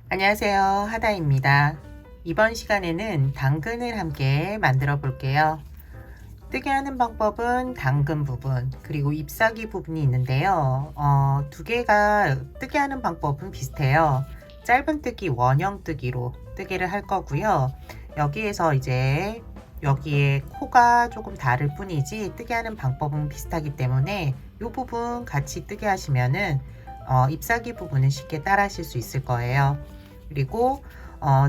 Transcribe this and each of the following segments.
안녕하세요. 하다입니다. 이번 시간에는 당근을 함께 만들어 볼게요. 뜨게 하는 방법은 당근 부분 그리고 잎사귀 부분이 있는데요. 두 개가 뜨게 하는 방법은 비슷해요. 짧은 뜨기, 원형 뜨기로 뜨개를 할 거고요. 여기에서 이제 여기에 코가 조금 다를 뿐이지 뜨게 하는 방법은 비슷하기 때문에 이 부분 같이 뜨게 하시면은 잎사귀 부분은 쉽게 따라 하실 수 있을 거예요. 그리고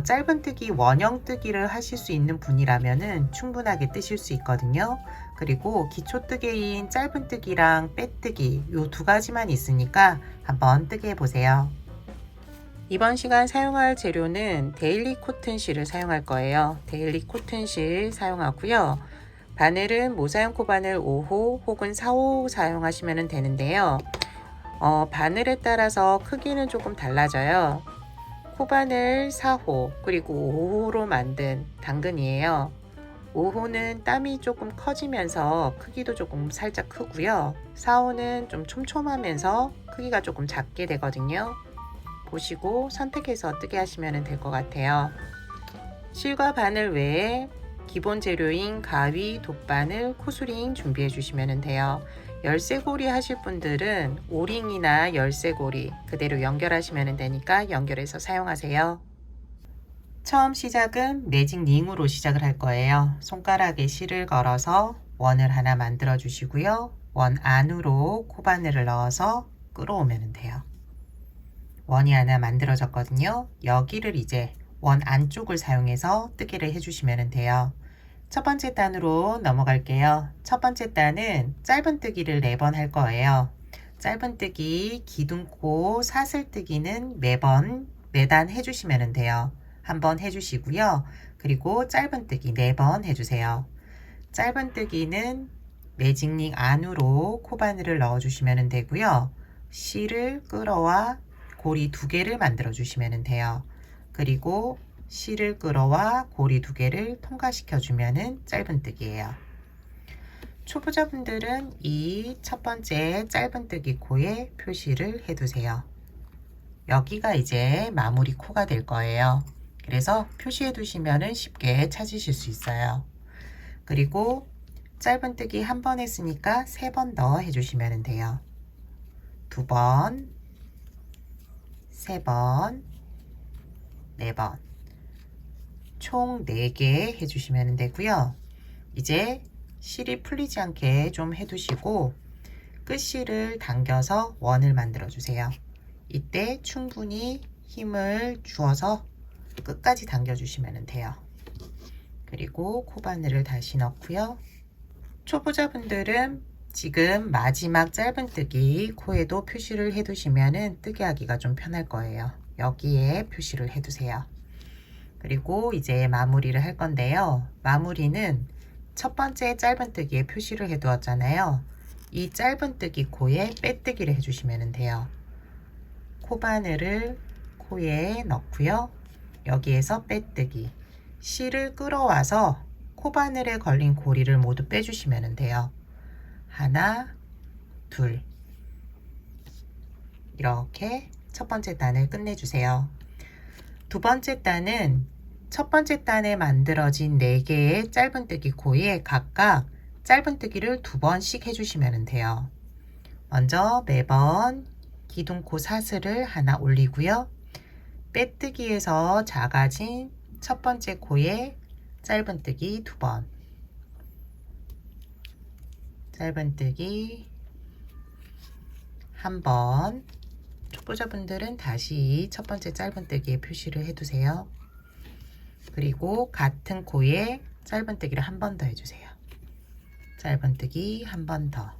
짧은 뜨기, 원형 뜨기를 하실 수 있는 분이라면은 충분하게 뜨실 수 있거든요. 그리고 기초 뜨개인 짧은 뜨기랑 빼뜨기 요 두 가지만 있으니까 한번 뜨게 해보세요. 이번 시간 사용할 재료는 데일리 코튼실을 사용할 거예요. 데일리 코튼실 사용하고요. 바늘은 모사용 코바늘 5호 혹은 4호 사용하시면 되는데요. 바늘에 따라서 크기는 조금 달라져요. 코바늘 4호 그리고 5호로 만든 당근이에요. 5호는 땀이 조금 커지면서 크기도 조금 살짝 크고요. 4호는 좀 촘촘하면서 크기가 조금 작게 되거든요. 보시고 선택해서 뜨게 하시면 될 것 같아요. 실과 바늘 외에 기본 재료인 가위, 돗바늘, 코스링 준비해 주시면 돼요. 열쇠고리 하실 분들은 오링이나 열쇠고리 그대로 연결하시면 되니까 연결해서 사용하세요. 처음 시작은 매직 링으로 시작을 할 거예요. 손가락에 실을 걸어서 원을 하나 만들어 주시고요. 원 안으로 코바늘을 넣어서 끌어오면 돼요. 원이 하나 만들어졌거든요. 여기를 이제 원 안쪽을 사용해서 뜨개를 해주시면 돼요. 첫 번째 단으로 넘어갈게요. 첫 번째 단은 짧은 뜨기를 4번 할 거예요. 짧은 뜨기, 기둥코, 사슬뜨기는 매단 해주시면 돼요. 한번 해주시고요. 그리고 짧은 뜨기 4번 해주세요. 짧은 뜨기는 매직링 안으로 코바늘을 넣어주시면 되고요. 실을 끌어와 고리 2개를 만들어 주시면 돼요. 그리고 실을 끌어와 고리 2개를 통과시켜 주면은 짧은 뜨기예요. 초보자분들은 이 첫 번째 짧은 뜨기 코에 표시를 해 두세요. 여기가 이제 마무리 코가 될 거예요. 그래서 표시해 두시면은 쉽게 찾으실 수 있어요. 그리고 짧은 뜨기 한 번 했으니까 3번 더 해주시면 돼요. 2번, 3번, 4번. 총 4개 해주시면 되고요. 이제 실이 풀리지 않게 좀 해두시고 끝실을 당겨서 원을 만들어 주세요. 이때 충분히 힘을 주어서 끝까지 당겨 주시면 돼요. 그리고 코바늘을 다시 넣고요. 초보자분들은 지금 마지막 짧은뜨기 코에도 표시를 해두시면 뜨개 하기가 좀 편할 거예요. 여기에 표시를 해두세요. 그리고 이제 마무리를 할 건데요. 마무리는 첫 번째 짧은뜨기에 표시를 해두었잖아요. 이 짧은뜨기 코에 빼뜨기를 해주시면 돼요. 코바늘을 코에 넣고요. 여기에서 빼뜨기, 실을 끌어와서 코바늘에 걸린 고리를 모두 빼주시면 돼요. 하나, 둘. 이렇게 첫 번째 단을 끝내주세요. 두 번째 단은 첫 번째 단에 만들어진 4개의 짧은뜨기 코에 각각 짧은뜨기를 2번씩 해주시면 돼요. 먼저 매번 기둥코 사슬을 하나 올리고요. 빼뜨기에서 작아진 첫 번째 코에 짧은뜨기 2번, 짧은뜨기 1번. 초보자분들은 다시 첫 번째 짧은뜨기에 표시를 해두세요. 그리고 같은 코에 짧은뜨기를 1번 더 해주세요. 짧은뜨기 1번 더.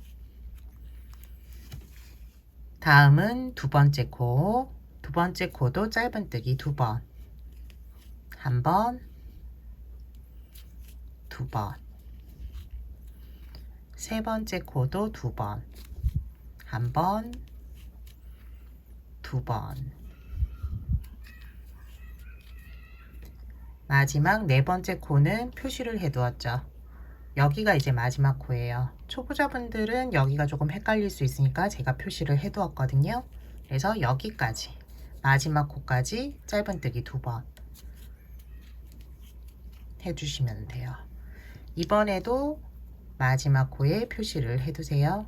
다음은 두 번째 코. 두 번째 코도 짧은뜨기 2번. 1번, 2번. 세 번째 코도 2번. 1번, 2번. 마지막 네 번째 코는 표시를 해두었죠. 여기가 이제 마지막 코예요. 초보자분들은 여기가 조금 헷갈릴 수 있으니까 제가 표시를 해두었거든요. 그래서 여기까지 마지막 코까지 짧은뜨기 2번 해주시면 돼요. 이번에도 마지막 코에 표시를 해두세요.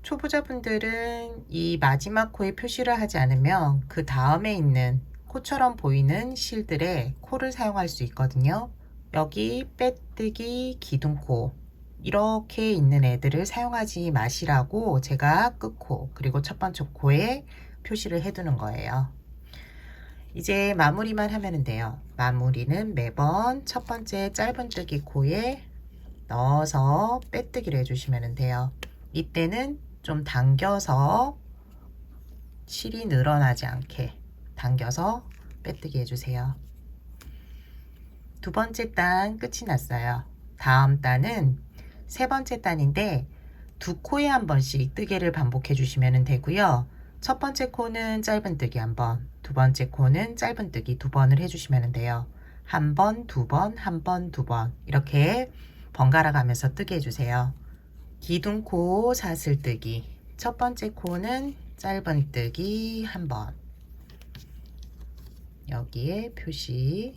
초보자분들은 이 마지막 코에 표시를 하지 않으면 그 다음에 있는 코처럼 보이는 실들에 코를 사용할 수 있거든요. 여기 빼뜨기, 기둥코 이렇게 있는 애들을 사용하지 마시라고 제가 끝코 그리고 첫 번째 코에 표시를 해두는 거예요. 이제 마무리만 하면 돼요. 마무리는 매번 첫 번째 짧은뜨기 코에 넣어서 빼뜨기를 해주시면 돼요. 이때는 좀 당겨서 실이 늘어나지 않게 당겨서 빼뜨기 해주세요. 두 번째 단 끝이 났어요. 다음 단은 세 번째 단인데 두 코에 한 번씩 뜨개를 반복해 주시면 되고요. 첫 번째 코는 짧은뜨기 한 번, 두 번째 코는 짧은뜨기 2번을 해주시면 돼요. 한 번, 두 번, 한 번, 두 번 이렇게 번갈아 가면서 뜨게 해주세요. 기둥코 사슬뜨기 첫 번째 코는 짧은뜨기 한 번, 여기에 표시,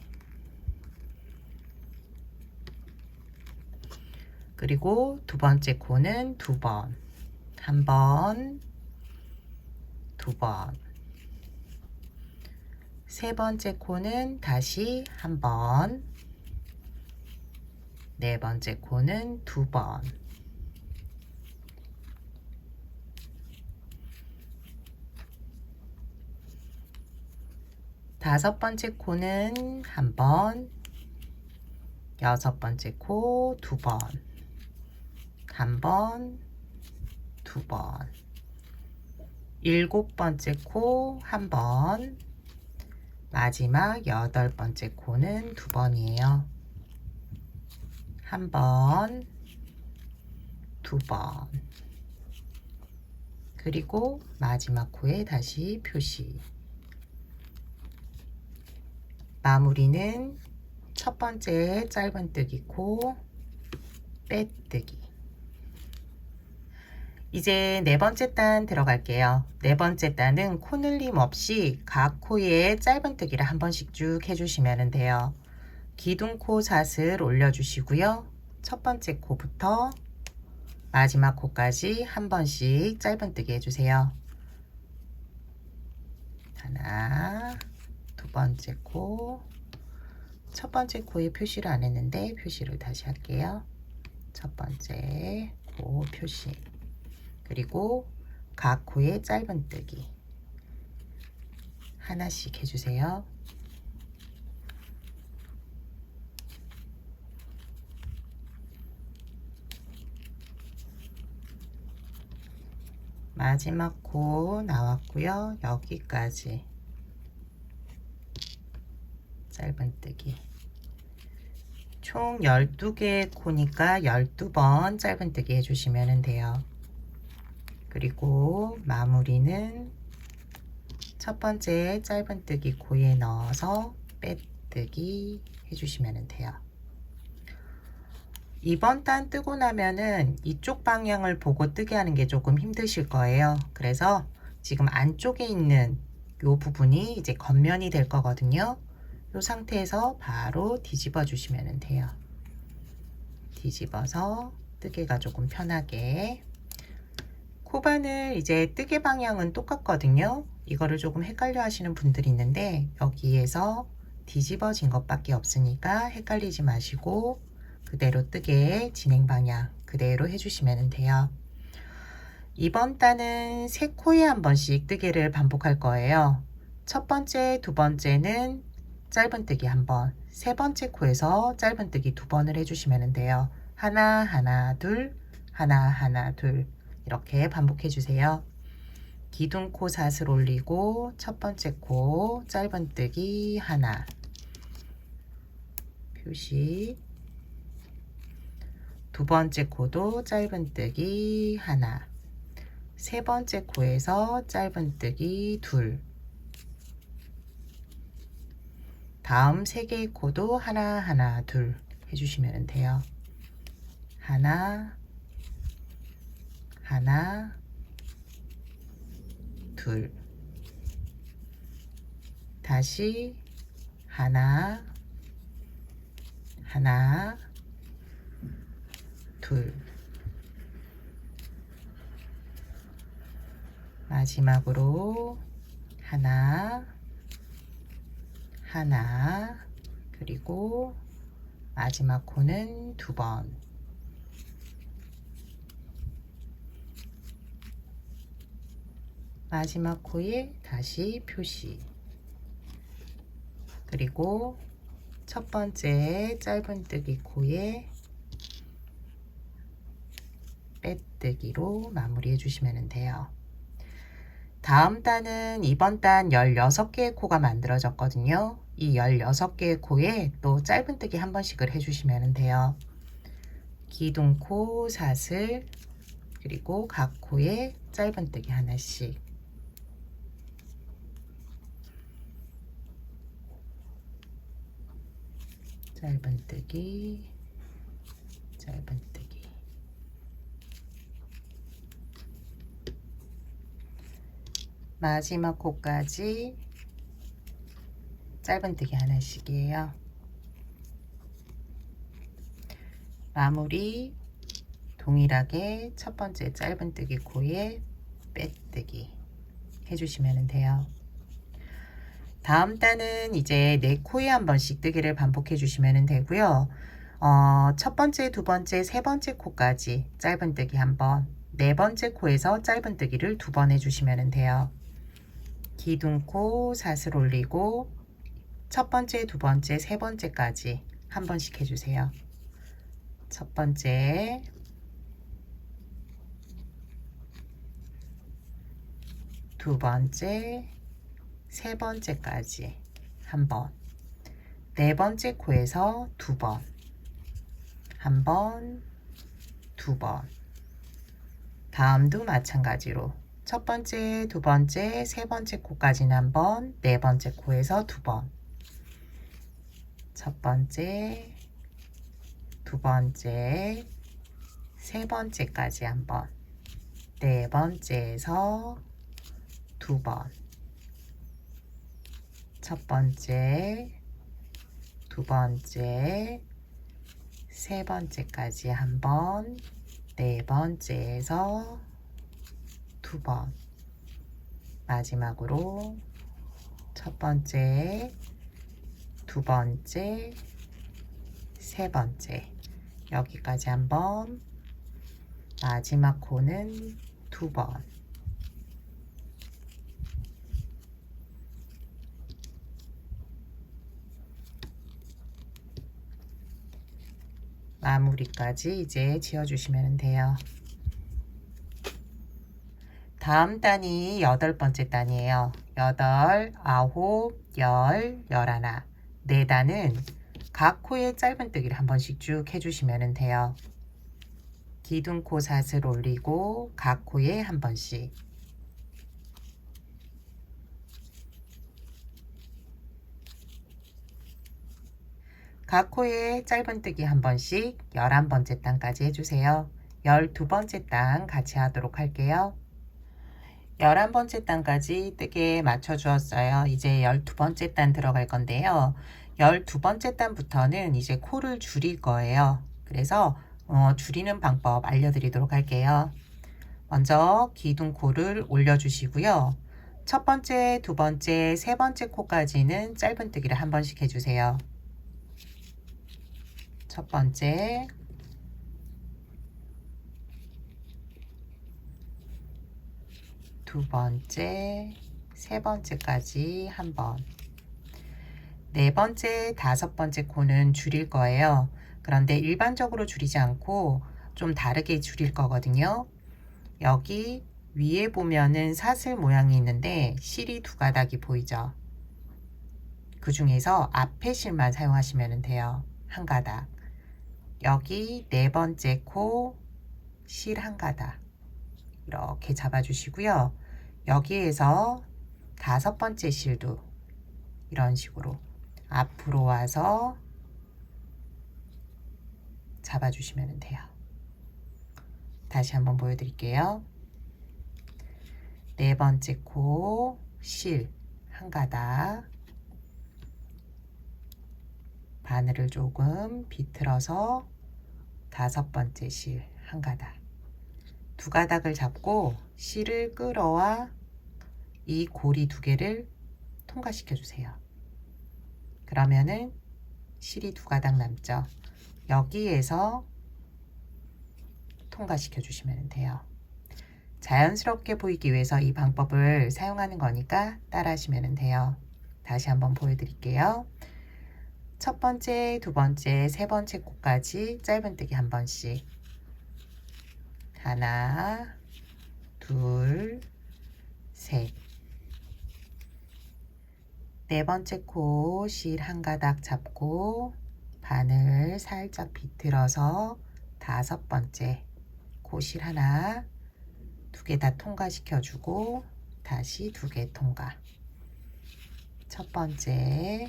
그리고 두 번째 코는 2번, 한 번, 2번, 세 번째 코는 다시 한 번, 네 번째 코는 2번, 다섯 번째 코는 한 번, 여섯 번째 코 2번, 한 번, 2번, 일곱 번째 코 한 번, 마지막 여덟 번째 코는 2번이에요. 한 번, 2번, 그리고 마지막 코에 다시 표시. 마무리는 첫 번째 짧은뜨기 코 빼뜨기. 이제 네 번째 단 들어갈게요. 네 번째 단은 코늘림 없이 각 코에 짧은뜨기를 한 번씩 쭉 해주시면 돼요. 기둥코 사슬 올려주시고요. 첫 번째 코부터 마지막 코까지 한 번씩 짧은뜨기 해주세요. 하나, 두 번째 코, 첫 번째 코에 표시를 안 했는데 표시를 다시 할게요. 첫 번째 코 표시, 그리고 각 코에 짧은뜨기 하나씩 해주세요. 마지막 코 나왔고요. 여기까지 짧은뜨기. 총 12개의 코니까 12번 짧은뜨기 해주시면 돼요. 그리고 마무리는 첫 번째 짧은뜨기 코에 넣어서 빼뜨기 해주시면 돼요. 이번 단 뜨고 나면은 이쪽 방향을 보고 뜨게 하는 게 조금 힘드실 거예요. 그래서 지금 안쪽에 있는 이 부분이 이제 겉면이 될 거거든요. 이 상태에서 바로 뒤집어 주시면 돼요. 뒤집어서 뜨개가 조금 편하게. 코바늘 이제 뜨개 방향은 똑같거든요. 이거를 조금 헷갈려 하시는 분들이 있는데 여기에서 뒤집어진 것밖에 없으니까 헷갈리지 마시고 그대로 뜨개 진행 방향 그대로 해주시면 돼요. 이번 단은 세 코에 한 번씩 뜨개를 반복할 거예요. 첫 번째, 두 번째는 짧은뜨기 한 번, 세 번째 코에서 짧은뜨기 2번을 해주시면 돼요. 하나, 하나, 둘, 하나, 하나, 둘 이렇게 반복해 주세요. 기둥코 사슬 올리고 첫 번째 코 짧은뜨기 하나, 표시, 두 번째 코도 짧은뜨기 하나, 세 번째 코에서 짧은뜨기 둘, 다음 세 개의 코도 하나 하나 둘 해주시면 돼요. 하나, 하나, 둘, 다시 하나, 하나, 둘, 마지막으로 하나, 하나, 그리고 마지막 코는 2번. 마지막 코에 다시 표시. 그리고 첫 번째 짧은뜨기 코에 빼뜨기로 마무리해 주시면 돼요. 다음 단은 이번 단 16개의 코가 만들어졌거든요. 이 16개의 코에 또 짧은뜨기 한 번씩을 해주시면 돼요. 기둥코, 사슬, 그리고 각 코에 짧은뜨기 하나씩. 짧은뜨기, 짧은뜨기. 마지막 코까지 짧은뜨기 하나씩이에요. 마무리 동일하게 첫 번째 짧은뜨기 코에 빼뜨기 해주시면 돼요. 다음 단은 이제 4코에 한 번씩 뜨기를 반복해 주시면 되고요. 첫 번째, 두 번째, 세 번째 코까지 짧은뜨기 한 번, 네 번째 코에서 짧은뜨기를 2번 해주시면 돼요. 기둥코, 사슬 올리고 첫 번째, 두 번째, 세 번째까지 한 번씩 해주세요. 첫 번째, 두 번째, 세 번째까지 한 번, 네 번째 코에서 2번, 한 번, 2번. 다음도 마찬가지로 첫 번째, 두 번째, 세 번째 코까지는 한 번, 네 번째 코에서 2번. 첫 번째, 두 번째, 세 번째까지 한 번, 네 번째에서 2번. 첫 번째, 두 번째, 세 번째까지 한 번, 네 번째에서 2번. 마지막으로 첫 번째, 두 번째, 세 번째. 여기까지 한 번, 마지막 코는 2번. 마무리까지 이제 지어주시면 돼요. 다음 단이 8번째 단이에요. 8, 9, 10, 11. 네 단은 각 코에 짧은뜨기를 한 번씩 쭉 해주시면 돼요. 기둥코 사슬 올리고 각 코에 한 번씩. 각 코에 짧은뜨기 한 번씩 11번째 단까지 해주세요. 12번째 단 같이 하도록 할게요. 11번째 단까지 뜨개 맞춰 주었어요. 이제 12번째 단 들어갈 건데요. 12번째 단부터는 이제 코를 줄일 거예요. 그래서 줄이는 방법 알려드리도록 할게요. 먼저 기둥코를 올려주시고요. 첫 번째, 두 번째, 세 번째 코까지는 짧은뜨기를 한 번씩 해주세요. 첫 번째, 두 번째, 세 번째까지 한 번. 네 번째, 다섯 번째 코는 줄일 거예요. 그런데 일반적으로 줄이지 않고 좀 다르게 줄일 거거든요. 여기 위에 보면은 사슬 모양이 있는데 실이 2가닥이 보이죠? 그 중에서 앞에 실만 사용하시면 돼요. 1가닥. 여기 네 번째 코 실 1가닥. 이렇게 잡아주시고요. 여기에서 다섯 번째 실도 이런 식으로 앞으로 와서 잡아주시면 돼요. 다시 한번 보여드릴게요. 네 번째 코 실 한 가닥, 바늘을 조금 비틀어서 다섯 번째 실 한 가닥, 두 가닥을 잡고 실을 끌어와 이 고리 두 개를 통과시켜 주세요. 그러면은 실이 두 가닥 남죠. 여기에서 통과시켜 주시면 돼요. 자연스럽게 보이기 위해서 이 방법을 사용하는 거니까 따라 하시면 돼요. 다시 한번 보여드릴게요. 첫 번째, 두 번째, 세 번째 코까지 짧은뜨기 한 번씩. 하나, 둘, 셋. 네 번째 코 실 한 가닥 잡고 바늘 살짝 비틀어서 다섯 번째 코 실 하나, 두 개 다 통과시켜 주고 다시 두 개 통과. 첫 번째,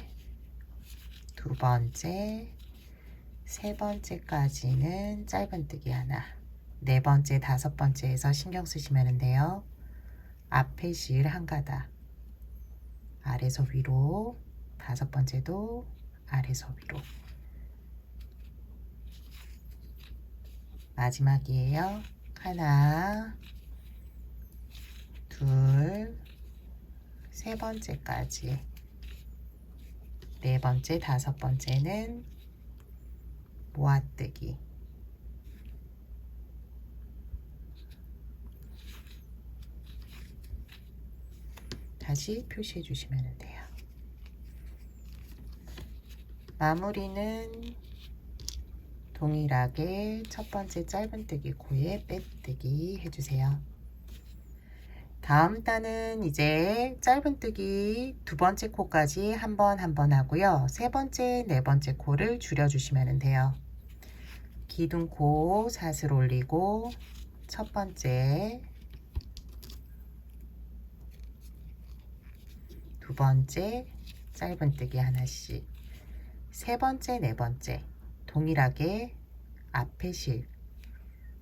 두 번째, 세 번째까지는 짧은뜨기 하나. 네 번째, 다섯 번째에서 신경 쓰시면 돼요. 앞에 실 한 가닥, 아래서 위로, 다섯 번째도 아래서 위로. 마지막이에요. 하나, 둘, 세 번째까지. 네 번째, 다섯 번째는 모아뜨기. 다시 표시해 주시면 돼요. 마무리는 동일하게 첫 번째 짧은뜨기 코에 빼뜨기 해주세요. 다음 단은 이제 짧은뜨기 두 번째 코까지 한 번 하고요. 세 번째, 네 번째 코를 줄여주시면 돼요. 기둥코 사슬 올리고 첫 번째, 두 번째 짧은뜨기 하나씩, 세 번째, 네 번째 동일하게 앞에 실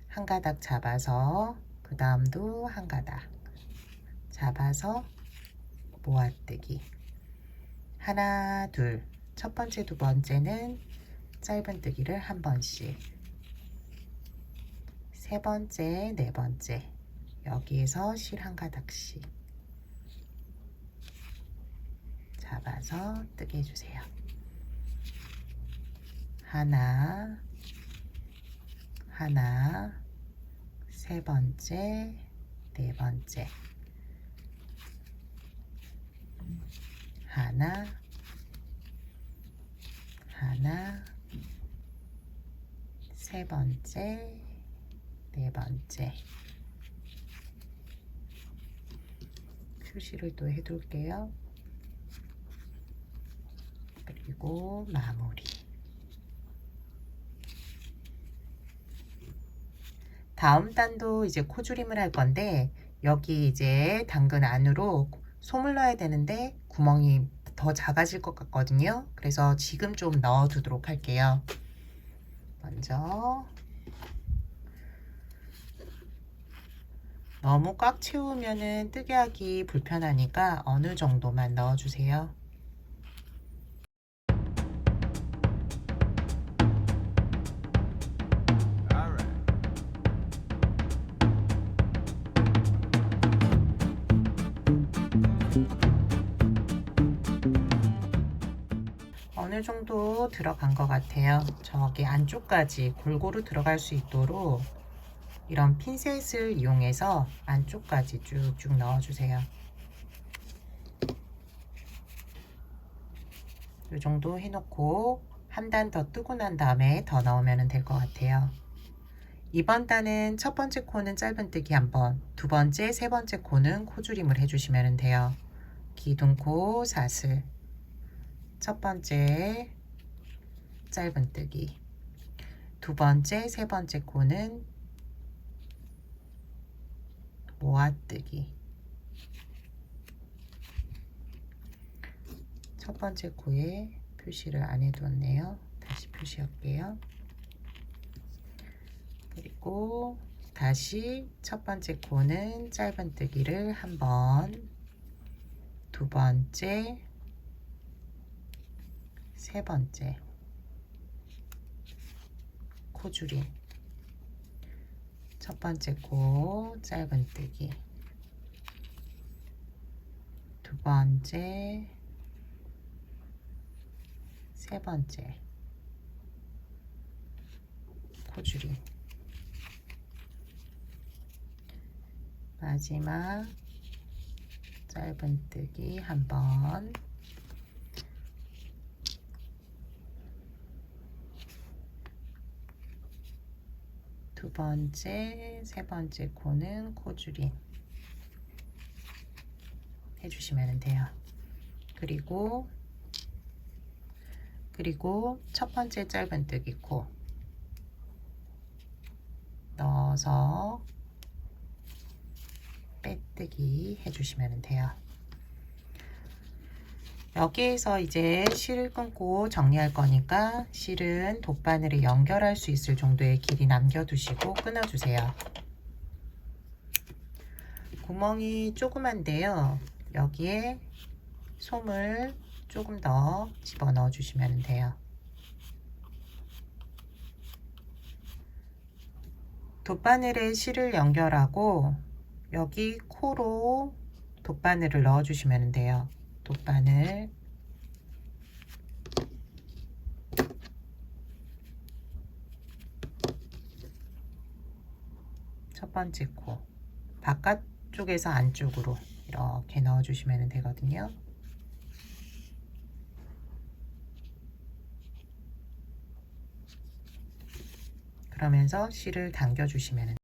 한 가닥 잡아서 그 다음도 한 가닥 잡아서 모아뜨기. 하나, 둘. 첫 번째, 두 번째는 짧은뜨기를 한 번씩. 세 번째, 네 번째. 여기에서 실 한 가닥씩 잡아서 뜨게 해주세요. 하나, 하나, 세 번째, 네 번째. 하나, 하나, 세 번째, 네 번째. 표시를 또 해둘게요. 그리고 마무리. 다음 단도 이제 코줄임을 할 건데, 여기 이제 당근 안으로 솜을 넣어야 되는데 구멍이 더 작아질 것 같거든요. 그래서 지금 좀 넣어 두도록 할게요. 먼저 너무 꽉 채우면은 뜨게 하기 불편하니까 어느 정도만 넣어 주세요. 어느 정도 들어간 것 같아요. 저기 안쪽까지 골고루 들어갈 수 있도록 이런 핀셋을 이용해서 안쪽까지 쭉쭉 넣어주세요. 이 정도 해놓고 한 단 더 뜨고 난 다음에 더 넣으면 될 것 같아요. 이번 단은 첫 번째 코는 짧은뜨기 한 번, 두 번째, 세 번째 코는 코줄임을 해주시면 돼요. 기둥코 사슬, 첫 번째 짧은뜨기, 두 번째, 세 번째 코는 모아뜨기. 첫 번째 코에 표시를 안 해두었네요. 다시 표시할게요. 그리고 다시 첫 번째 코는 짧은뜨기를 한 번, 두 번째, 세 번째 코줄임, 첫 번째 코 짧은뜨기, 두 번째, 세 번째 코줄임, 마지막 짧은뜨기 한 번, 두 번째, 세 번째 코는 코줄임 해주시면 돼요. 그리고 첫 번째 짧은뜨기 코 넣어서 빼뜨기 해주시면 돼요. 여기에서 이제 실을 끊고 정리할 거니까 실은 돗바늘에 연결할 수 있을 정도의 길이 남겨두시고 끊어주세요. 구멍이 조그만데요. 여기에 솜을 조금 더 집어넣어 주시면 돼요. 돗바늘에 실을 연결하고 여기 코로 돗바늘을 넣어 주시면 돼요. 돗바늘 첫 번째 코 바깥쪽에서 안쪽으로 이렇게 넣어 주시면 되거든요. 그러면서 실을 당겨 주시면 돼요.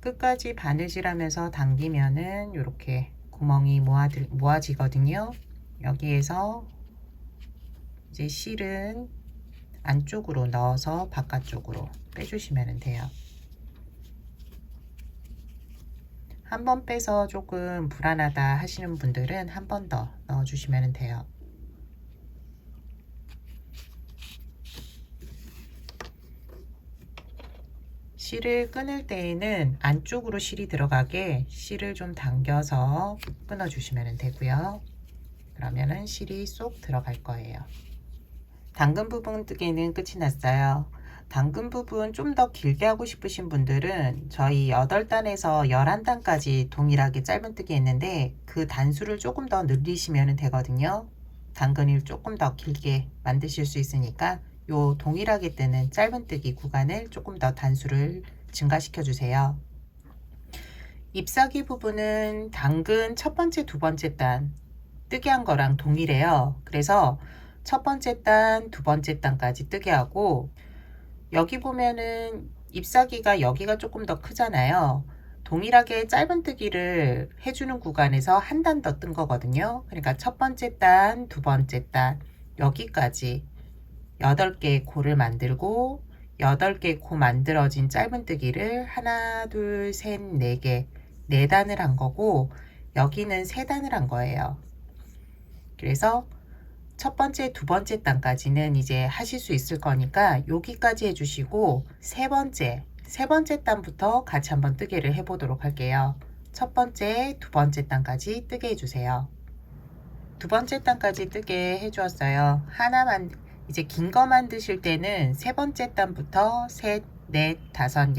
끝까지 바느질하면서 당기면은 이렇게 구멍이 모아지거든요. 여기에서 이제 실은 안쪽으로 넣어서 바깥쪽으로 빼주시면 돼요. 한 번 빼서 조금 불안하다 하시는 분들은 한 번 더 넣어주시면 돼요. 실을 끊을 때에는 안쪽으로 실이 들어가게 실을 좀 당겨서 끊어 주시면 되고요. 그러면은 실이 쏙 들어갈 거예요. 당근 부분 뜨개는 끝이 났어요. 당근 부분 좀 더 길게 하고 싶으신 분들은 저희 8단에서 11단까지 동일하게 짧은뜨기 했는데 그 단수를 조금 더 늘리시면 되거든요. 당근을 조금 더 길게 만드실 수 있으니까 요 동일하게 뜨는 짧은뜨기 구간을 조금 더 단수를 증가시켜 주세요. 잎사귀 부분은 당근 첫 번째, 두 번째 단 뜨게 한 거랑 동일해요. 그래서 첫 번째 단, 두 번째 단까지 뜨게 하고, 여기 보면은 잎사귀가 여기가 조금 더 크잖아요. 동일하게 짧은뜨기를 해주는 구간에서 한 단 더 뜬 거거든요. 그러니까 첫 번째 단, 두 번째 단 여기까지 8개의 코를 만들고 8개 코 만들어진 짧은뜨기를 하나, 둘, 셋, 4개 4단을 한 거고, 여기는 3단을 한 거예요. 그래서 첫 번째, 두 번째 단까지는 이제 하실 수 있을 거니까 여기까지 해주시고 세 번째 단부터 같이 한번 뜨개를 해보도록 할게요. 첫 번째, 두 번째 단까지 뜨게 해주세요. 두 번째 단까지 뜨게 해주었어요. 하나만 이제 긴 거 만드실 때는 세 번째 단부터 셋, 넷, 다섯,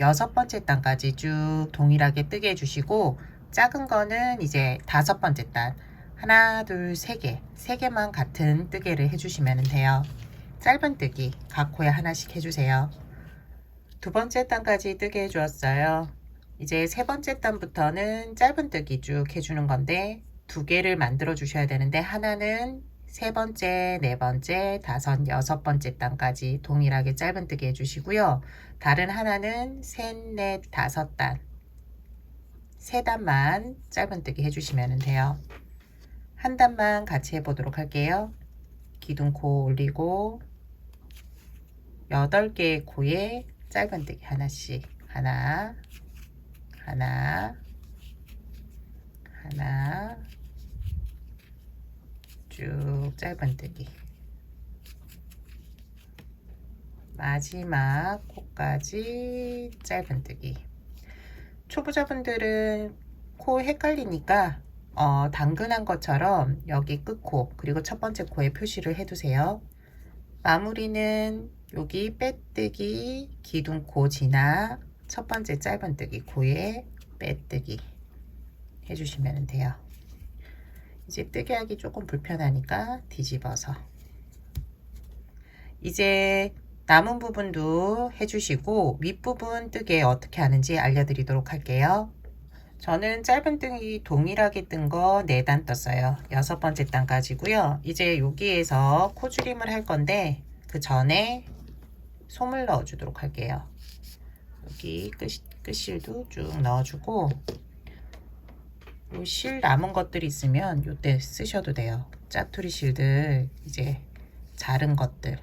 여섯 번째 단까지 쭉 동일하게 뜨게 해주시고, 작은 거는 이제 다섯 번째 단 하나, 둘, 세 개만 같은 뜨개를 해주시면 돼요. 짧은뜨기 각 코에 하나씩 해주세요. 두 번째 단까지 뜨게 해주었어요. 이제 세 번째 단부터는 짧은뜨기 쭉 해주는 건데 2개를 만들어 주셔야 되는데, 하나는 세 번째, 네 번째, 다섯, 여섯 번째 단까지 동일하게 짧은뜨기 해주시고요. 다른 하나는 셋, 넷, 다섯 단, 세 단만 짧은뜨기 해주시면 돼요. 한 단만 같이 해보도록 할게요. 기둥코 올리고 8개의 코에 짧은뜨기 하나씩. 하나, 하나, 하나, 쭉 짧은뜨기. 마지막 코까지 짧은뜨기. 초보자분들은 코 헷갈리니까 당근한 것처럼 여기 끝코 그리고 첫 번째 코에 표시를 해두세요. 마무리는 여기 빼뜨기 기둥코 지나 첫 번째 짧은뜨기 코에 빼뜨기 해주시면 돼요. 이제 뜨개 하기 조금 불편하니까 뒤집어서. 이제 남은 부분도 해주시고 윗부분 뜨개 어떻게 하는지 알려드리도록 할게요. 저는 짧은뜨기 동일하게 뜬 거 4단 떴어요. 6번째 단까지고요. 이제 여기에서 코줄임을 할 건데 그 전에 솜을 넣어 주도록 할게요. 여기 끝실도 쭉 넣어주고 요 실 남은 것들이 있으면 요때 쓰셔도 돼요. 짜투리 실들 이제 자른 것들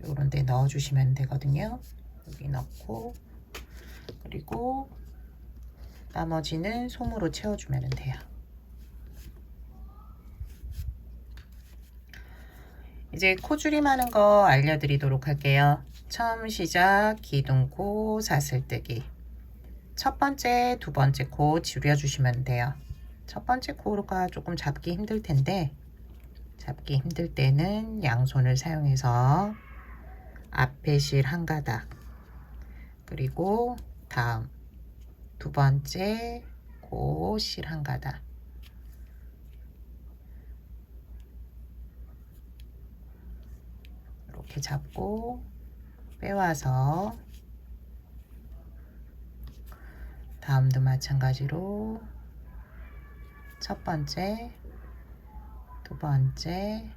요런 데 넣어 주시면 되거든요. 여기 넣고 그리고 나머지는 솜으로 채워주면 돼요. 이제 코줄임 하는 거 알려드리도록 할게요. 처음 시작 기둥코 사슬뜨기. 첫 번째, 두 번째 코 줄여주시면 돼요. 첫 번째 코가 조금 잡기 힘들 텐데 잡기 힘들 때는 양손을 사용해서 앞에 실 한 가닥 그리고 다음 두 번째 코 실 한 가닥 이렇게 잡고 빼와서 다음도 마찬가지로 첫 번째, 두 번째,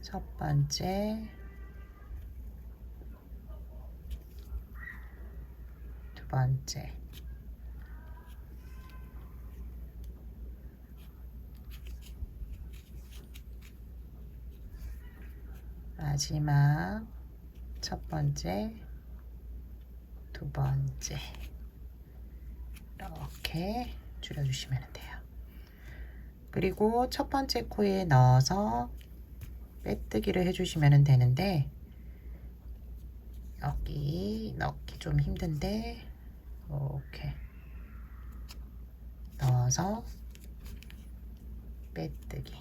첫 번째, 두 번째. 마지막 첫 번째, 두 번째. 이렇게 줄여주시면 돼요. 그리고 첫 번째 코에 넣어서 빼뜨기를 해주시면 되는데 여기 넣기 좀 힘든데 이렇게 넣어서 빼뜨기.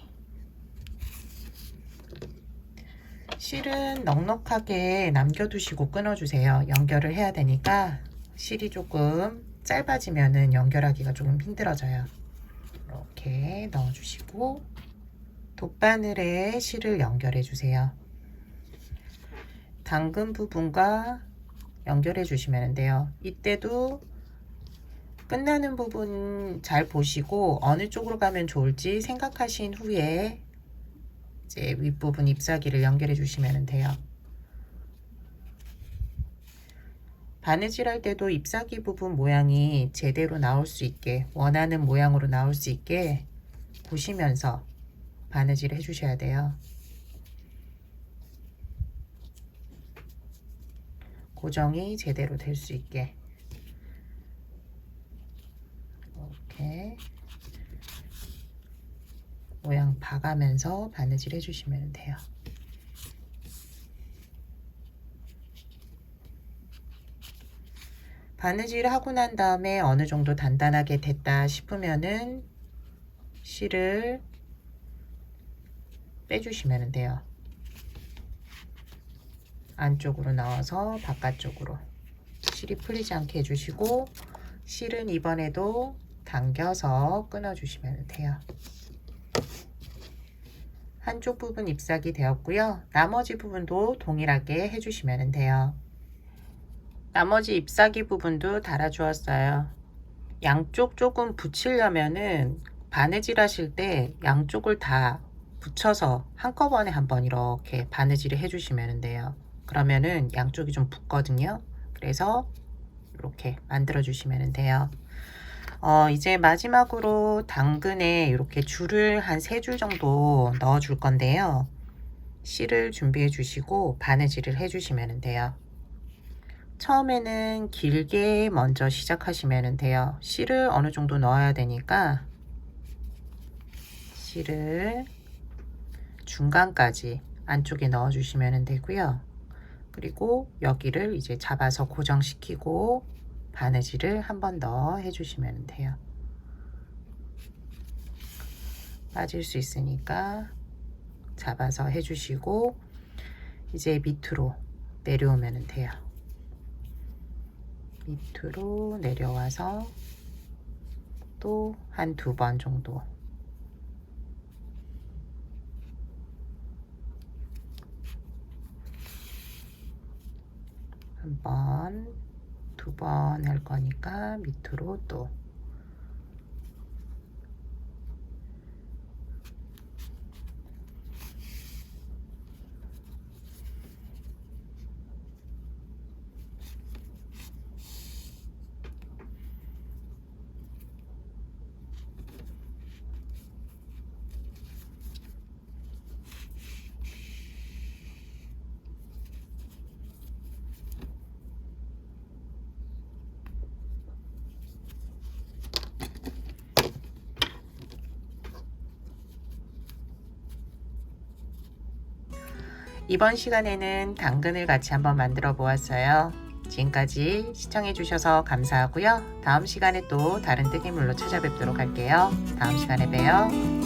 실은 넉넉하게 남겨두시고 끊어주세요. 연결을 해야 되니까 실이 조금 짧아지면은 연결하기가 조금 힘들어져요. 이렇게 넣어주시고 돗바늘에 실을 연결해 주세요. 당근 부분과 연결해 주시면 돼요. 이때도 끝나는 부분 잘 보시고 어느 쪽으로 가면 좋을지 생각하신 후에 이제 윗부분 잎사귀를 연결해 주시면 돼요. 바느질 할 때도 잎사귀 부분 모양이 제대로 나올 수 있게 원하는 모양으로 나올 수 있게 보시면서 바느질 해 주셔야 돼요. 고정이 제대로 될 수 있게 이렇게 모양 봐가면서 바느질 해 주시면 돼요. 바느질 하고 난 다음에 어느 정도 단단하게 됐다 싶으면은 실을 빼주시면 돼요. 안쪽으로 넣어서 바깥쪽으로 실이 풀리지 않게 해주시고 실은 이번에도 당겨서 끊어주시면 돼요. 한쪽 부분 잎사귀 되었고요. 나머지 부분도 동일하게 해주시면 돼요. 나머지 잎사귀 부분도 달아 주었어요. 양쪽 조금 붙이려면은 바느질 하실 때 양쪽을 다 붙여서 한꺼번에 한번 이렇게 바느질을 해주시면 돼요. 그러면은 양쪽이 좀 붙거든요. 그래서 이렇게 만들어 주시면 돼요. 이제 마지막으로 당근에 이렇게 줄을 한 3줄 정도 넣어 줄 건데요. 실을 준비해 주시고 바느질을 해 주시면 돼요. 처음에는 길게 먼저 시작하시면 돼요. 실을 어느 정도 넣어야 되니까 실을 중간까지 안쪽에 넣어 주시면 되고요. 그리고 여기를 이제 잡아서 고정시키고 바느질을 한 번 더 해주시면 돼요. 빠질 수 있으니까 잡아서 해주시고 이제 밑으로 내려오면 돼요. 밑으로 내려와서 또 한 2번 정도 한 번, 2번 할 거니까 밑으로 또 이번 시간에는 당근을 같이 한번 만들어 보았어요. 지금까지 시청해 주셔서 감사하고요. 다음 시간에 또 다른 뜨개물로 찾아뵙도록 할게요. 다음 시간에 봬요.